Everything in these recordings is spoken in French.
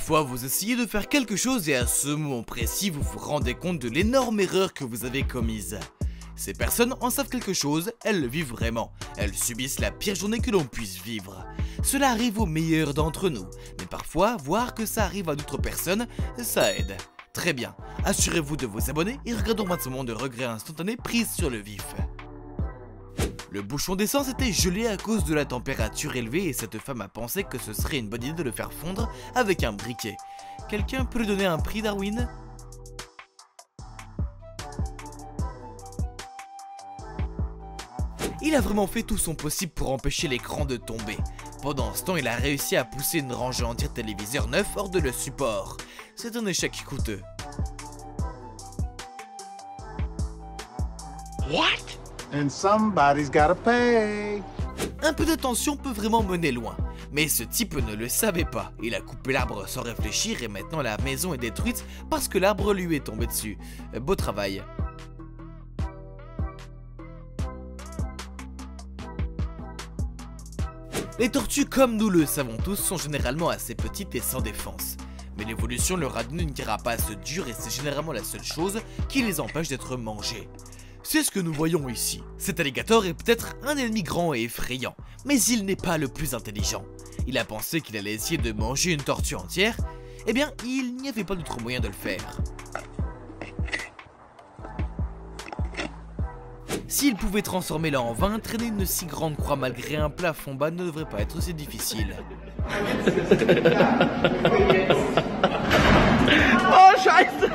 Parfois, vous essayez de faire quelque chose et à ce moment précis, vous vous rendez compte de l'énorme erreur que vous avez commise. Ces personnes en savent quelque chose, elles le vivent vraiment. Elles subissent la pire journée que l'on puisse vivre. Cela arrive aux meilleurs d'entre nous, mais parfois, voir que ça arrive à d'autres personnes, ça aide. Très bien, assurez-vous de vous abonner et regardons maintenant de regrets instantanés prises sur le vif. Le bouchon d'essence était gelé à cause de la température élevée et cette femme a pensé que ce serait une bonne idée de le faire fondre avec un briquet. Quelqu'un peut lui donner un prix, Darwin ? Il a vraiment fait tout son possible pour empêcher l'écran de tomber. Pendant ce temps, il a réussi à pousser une rangée entière de téléviseurs neufs hors de le support. C'est un échec coûteux. What? And somebody's gotta pay. Un peu d'attention peut vraiment mener loin. Mais ce type ne le savait pas. Il a coupé l'arbre sans réfléchir et maintenant la maison est détruite parce que l'arbre lui est tombé dessus. Beau travail. Les tortues, comme nous le savons tous, sont généralement assez petites et sans défense. Mais l'évolution leur a donné une carapace dure et c'est généralement la seule chose qui les empêche d'être mangées. C'est ce que nous voyons ici. Cet alligator est peut-être un ennemi grand et effrayant, mais il n'est pas le plus intelligent. Il a pensé qu'il allait essayer de manger une tortue entière, eh bien il n'y avait pas d'autre moyen de le faire. S'il pouvait transformer là en vin, traîner une si grande croix malgré un plafond bas ne devrait pas être aussi difficile. Oh, Scheiße!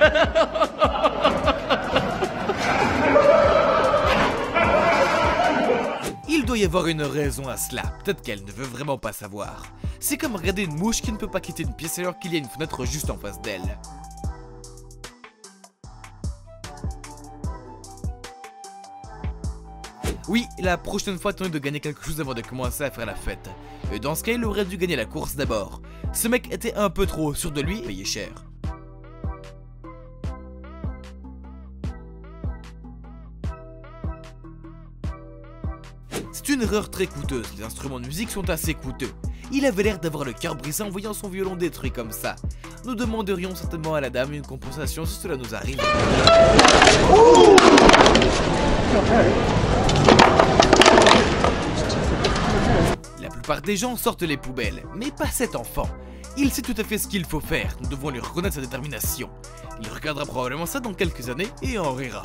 Il doit y avoir une raison à cela, peut-être qu'elle ne veut vraiment pas savoir. C'est comme regarder une mouche qui ne peut pas quitter une pièce alors qu'il y a une fenêtre juste en face d'elle. Oui, la prochaine fois, attendez de gagner quelque chose avant de commencer à faire la fête. Et dans ce cas, il aurait dû gagner la course d'abord. Ce mec était un peu trop sûr de lui et payait cher. C'est une erreur très coûteuse, les instruments de musique sont assez coûteux. Il avait l'air d'avoir le cœur brisé en voyant son violon détruit comme ça. Nous demanderions certainement à la dame une compensation si cela nous arrive. La plupart des gens sortent les poubelles, mais pas cet enfant. Il sait tout à fait ce qu'il faut faire, nous devons lui reconnaître sa détermination. Il regardera probablement ça dans quelques années et en rira.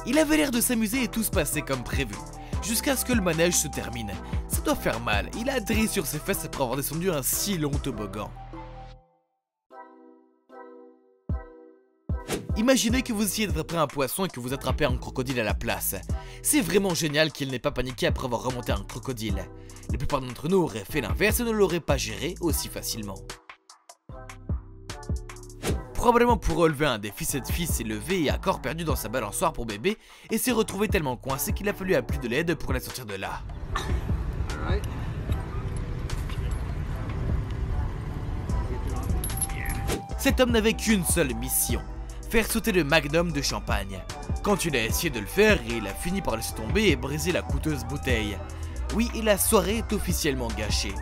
Il avait l'air de s'amuser et tout se passait comme prévu, jusqu'à ce que le manège se termine. Ça doit faire mal, il a atterri sur ses fesses après avoir descendu un si long toboggan. Imaginez que vous essayez d'attraper un poisson et que vous attrapez un crocodile à la place. C'est vraiment génial qu'il n'ait pas paniqué après avoir remonté un crocodile. La plupart d'entre nous auraient fait l'inverse et ne l'auraient pas géré aussi facilement. Probablement pour relever un défi, cette fille s'est levée et a corps perdu dans sa balançoire pour bébé et s'est retrouvée tellement coincée qu'il a fallu appeler de l'aide pour la sortir de là. Cet homme n'avait qu'une seule mission, faire sauter le magnum de champagne. Quand il a essayé de le faire, il a fini par laisser tomber et briser la coûteuse bouteille. Oui, et la soirée est officiellement gâchée.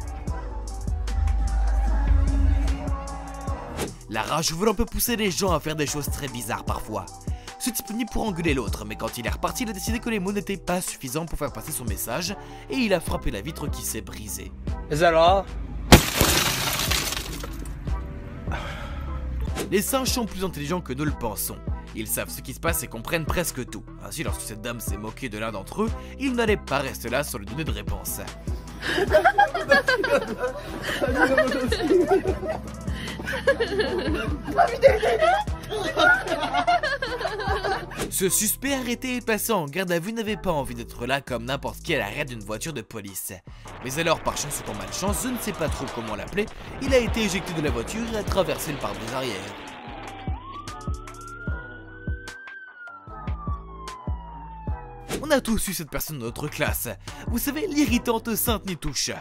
La rage au volant peut pousser les gens à faire des choses très bizarres parfois. Ce type finit pour engueuler l'autre, mais quand il est reparti, il a décidé que les mots n'étaient pas suffisants pour faire passer son message, et il a frappé la vitre qui s'est brisée. Is that all? Les singes sont plus intelligents que nous le pensons. Ils savent ce qui se passe et comprennent presque tout. Ainsi, lorsque cette dame s'est moquée de l'un d'entre eux, ils n'allaient pas rester là sans lui donner de réponse. Ce suspect arrêté et passé en garde à vue n'avait pas envie d'être là comme n'importe qui à l'arrêt d'une voiture de police. Mais alors, par chance ou par malchance, je ne sais pas trop comment l'appeler, il a été éjecté de la voiture et a traversé le pare-brise arrière. On a tous eu cette personne de notre classe. Vous savez, l'irritante Sainte Nitouche.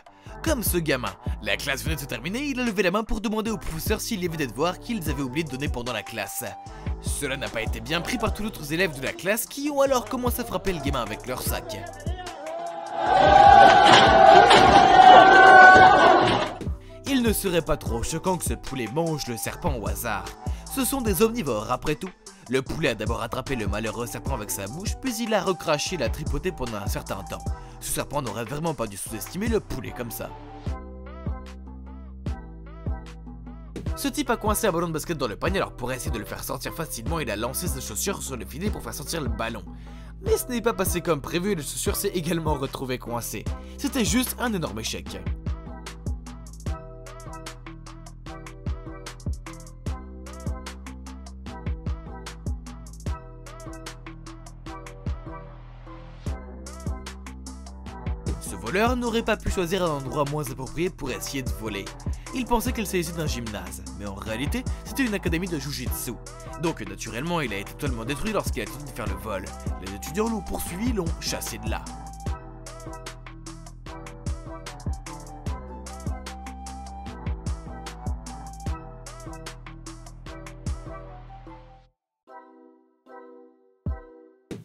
Comme ce gamin. La classe venait de se terminer, il a levé la main pour demander au professeur s'il y avait des devoirs qu'ils avaient oublié de donner pendant la classe. Cela n'a pas été bien pris par tous les autres élèves de la classe qui ont alors commencé à frapper le gamin avec leur sac. serait pas trop choquant que ce poulet mange le serpent au hasard. Ce sont des omnivores après tout. Le poulet a d'abord attrapé le malheureux serpent avec sa bouche, puis il l'a recraché et l'a tripoté pendant un certain temps. Ce serpent n'aurait vraiment pas dû sous-estimer le poulet comme ça. Ce type a coincé un ballon de basket dans le panier, alors pour essayer de le faire sortir facilement, il a lancé ses chaussures sur le filet pour faire sortir le ballon. Mais ce n'est pas passé comme prévu et le chaussure s'est également retrouvé coincé. C'était juste un énorme échec. Ce voleur n'aurait pas pu choisir un endroit moins approprié pour essayer de voler. Il pensait qu'il s'agissait d'un gymnase, mais en réalité, c'était une académie de Jiu-Jitsu. Donc naturellement, il a été totalement détruit lorsqu'il a tenté de faire le vol. Les étudiants l'ont poursuivi et l'ont chassé de là.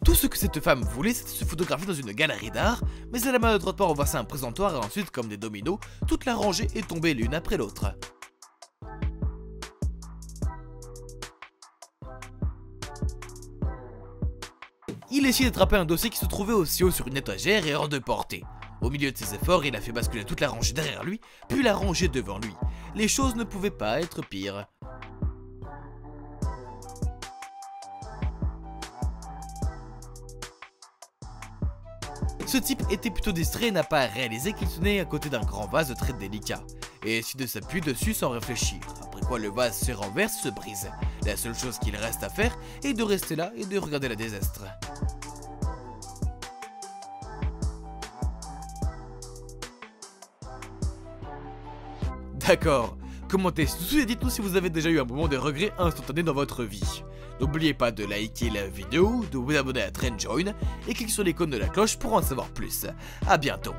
Tout ce que cette femme voulait, c'était se photographier dans une galerie d'art, mais elle a maladroitement renversé un présentoir et ensuite, comme des dominos, toute la rangée est tombée l'une après l'autre. Il essayait d'attraper un dossier qui se trouvait aussi haut sur une étagère et hors de portée. Au milieu de ses efforts, il a fait basculer toute la rangée derrière lui, puis la rangée devant lui. Les choses ne pouvaient pas être pires. Ce type était plutôt distrait et n'a pas réalisé qu'il tenait à côté d'un grand vase très délicat, et essaie de s'appuyer dessus sans réfléchir, après quoi le vase se renverse et se brise. La seule chose qu'il reste à faire est de rester là et de regarder la désastre. D'accord, commentez sous et dites-nous si vous avez déjà eu un moment de regret instantané dans votre vie. N'oubliez pas de liker la vidéo, de vous abonner à Trendjoin et cliquez sur l'icône de la cloche pour en savoir plus. A bientôt.